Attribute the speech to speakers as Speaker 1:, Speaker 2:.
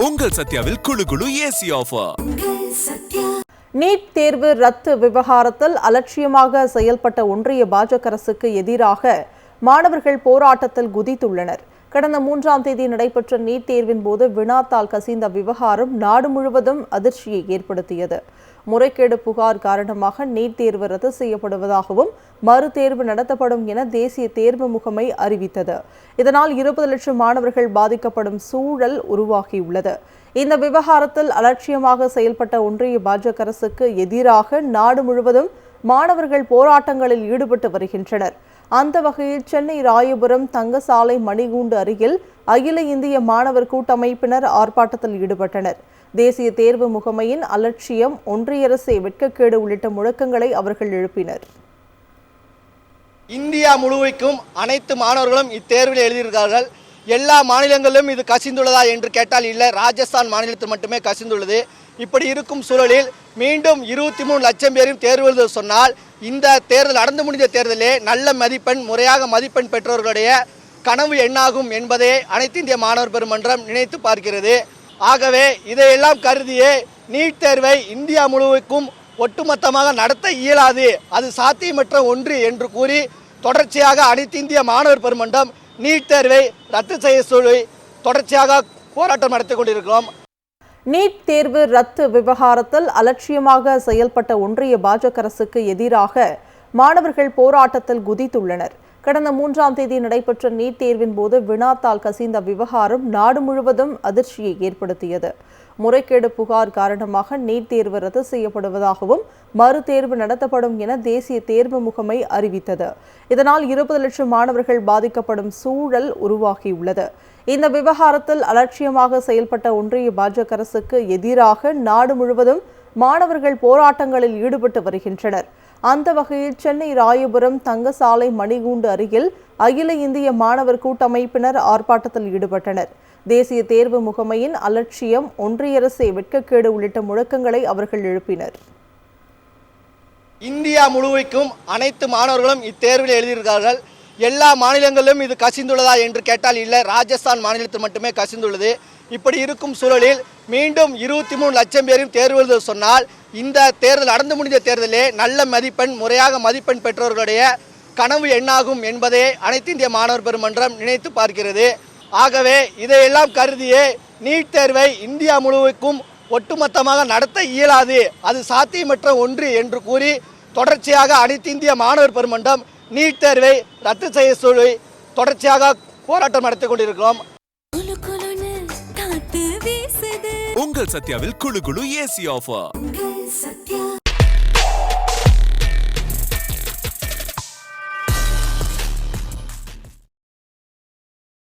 Speaker 1: உங்கள் சத்யாவில் குளு குளு ஏசி ஆஃபர்.
Speaker 2: நீட் தேர்வு ரத்து விவகாரத்தில் அலட்சியமாக செயல்பட்ட ஒன்றிய பாஜக அரசுக்கு எதிராக மாணவர்கள் போராட்டத்தில் குதித்துள்ளனர். கடந்த 3ஆம் தேதி நடைபெற்ற நீட் தேர்வின் போது வினாத்தாள் கசிந்த விவகாரம் நாடு முழுவதும் அதிர்ச்சியை ஏற்படுத்தியது. முறைகேடு புகார் காரணமாக நீட் தேர்வு ரத்து செய்யப்படுவதாகவும் மறு தேர்வு நடத்தப்படும் என தேசிய தேர்வு முகமை அறிவித்தது. இதனால் 20 லட்சம் மாணவர்கள் பாதிக்கப்படும் சூழல் உருவாகியுள்ளது. இந்த விவகாரத்தில் அலட்சியமாக செயல்பட்ட ஒன்றிய பாஜக அரசுக்கு எதிராக நாடு முழுவதும் மாணவர்கள் போராட்டங்களில் ஈடுபட்டு வருகின்றனர். அந்த வகையில் சென்னை ராயபுரம் தங்கசாலை மணிகூண்டு அருகில் அகில இந்திய மாணவர் கூட்டமைப்பினர் ஆர்ப்பாட்டத்தில் ஈடுபட்டனர். தேசிய தேர்வு முகமையின் அலட்சியம், ஒன்றிய அரசை வெட்கக்கேடு உள்ளிட்ட முழக்கங்களை அவர்கள் எழுப்பினர்.
Speaker 3: இந்தியா முழுமைக்கும் அனைத்து மாணவர்களும் இத்தேர்வில் எழுதியிருக்கிறார்கள். எல்லா மாநிலங்களிலும் இது கசிந்துள்ளதா என்று கேட்டால் இல்லை, ராஜஸ்தான் மாநிலத்தில் மட்டுமே கசிந்துள்ளது. இப்படி இருக்கும் சூழலில் மீண்டும் 23 லட்சம் பேரும் தேர்வு எழுத சொன்னால் இந்த தேர்தல் நடந்து முடிந்த தேர்தலே நல்ல மதிப்பெண், முறையாக மதிப்பெண் பெற்றவர்களுடைய கனவு என்னாகும் என்பதை அனைத்து இந்திய மாணவர் பெருமன்றம் நினைத்து பார்க்கிறது. ஆகவே இதையெல்லாம் கருதியே நீட் தேர்வை இந்தியா முழுவதுக்கும் ஒட்டுமொத்தமாக நடத்த இயலாது, அது சாத்தியமற்ற ஒன்று என்று கூறி தொடர்ச்சியாக அனைத்து இந்திய மாணவர் பெருமன்றம் நீட் தேர்வை ரத்து செய்ய சொல்லி தொடர்ச்சியாக போராட்டம் நடத்தி கொண்டிருக்கிறோம்.
Speaker 2: நீட் தேர்வு ரத்து விவகாரத்தில் அலட்சியமாக செயல்பட்ட ஒன்றிய பாஜக அரசுக்கு எதிராக மாணவர்கள் போராட்டத்தில் குதித்துள்ளனர். கடந்த 3ஆம் தேதி நடைபெற்ற நீட் தேர்வின் போது வினாத்தாள் கசிந்த விவகாரம் நாடு முழுவதும் அதிர்ச்சியை ஏற்படுத்தியது. முறைகேடு புகார் காரணமாக நீட் தேர்வு ரத்து செய்யப்படுவதாகவும் மறு தேர்வு நடத்தப்படும் என தேசிய தேர்வு முகமை அறிவித்தது. இதனால் 20 லட்சம் மாணவர்கள் பாதிக்கப்படும் சூழல் உருவாகியுள்ளது. இந்த விவகாரத்தில் அலட்சியமாக செயல்பட்ட ஒன்றிய பாஜக அரசுக்கு எதிராக நாடு முழுவதும் மாணவர்கள் போராட்டங்களில் ஈடுபட்டு வருகின்றனர். அந்த வகையில் சென்னை ராயபுரம் தங்கசாலை மணிகூண்டு அருகில் அகில இந்திய மாணவர் கூட்டமைப்பினர் ஆர்ப்பாட்டத்தில் ஈடுபட்டனர். தேசிய தேர்வு முகமையின் அலட்சியம், ஒன்றிய அரசை வெட்கக்கேடு உள்ளிட்ட முழக்கங்களை அவர்கள் எழுப்பினர்.
Speaker 3: இந்தியா முழுமைக்கும் அனைத்து மாணவர்களும் இத்தேர்வில் எழுதியிருக்கிறார்கள். எல்லா மாநிலங்களிலும் இது கசிந்துள்ளதா என்று கேட்டால் இல்லை, ராஜஸ்தான் மாநிலத்தில் மட்டுமே கசிந்துள்ளது. இப்படி இருக்கும் சூழலில் மீண்டும் 23 லட்சம் பேரும் தேர்வு எழுத சொன்னால் இந்த தேர்தல் நடந்து முடிந்த தேர்தலே நல்ல மதிப்பெண், முறையாக மதிப்பெண் பெற்றவர்களுடைய கனவு என்னாகும் என்பதை அனைத்து இந்திய மாணவர் பெருமன்றம் நினைத்து பார்க்கிறது. ஆகவே இதையெல்லாம் கருதியே நீட் தேர்வை இந்தியா முழுவதுக்கும் ஒட்டுமொத்தமாக நடத்த இயலாது, அது சாத்தியமற்ற ஒன்று என்று கூறி தொடர்ச்சியாக அனைத்து இந்திய மாணவர் பெருமன்றம் நீட் தேர்வை ரத்து செய்ய சொல்லி தொடர்ச்சியாக போராட்டம் நடத்தி கொண்டிருக்கிறோம்.
Speaker 1: உங்கள் சத்யாவில் குளு குளு ஏசி ஆஃபர்.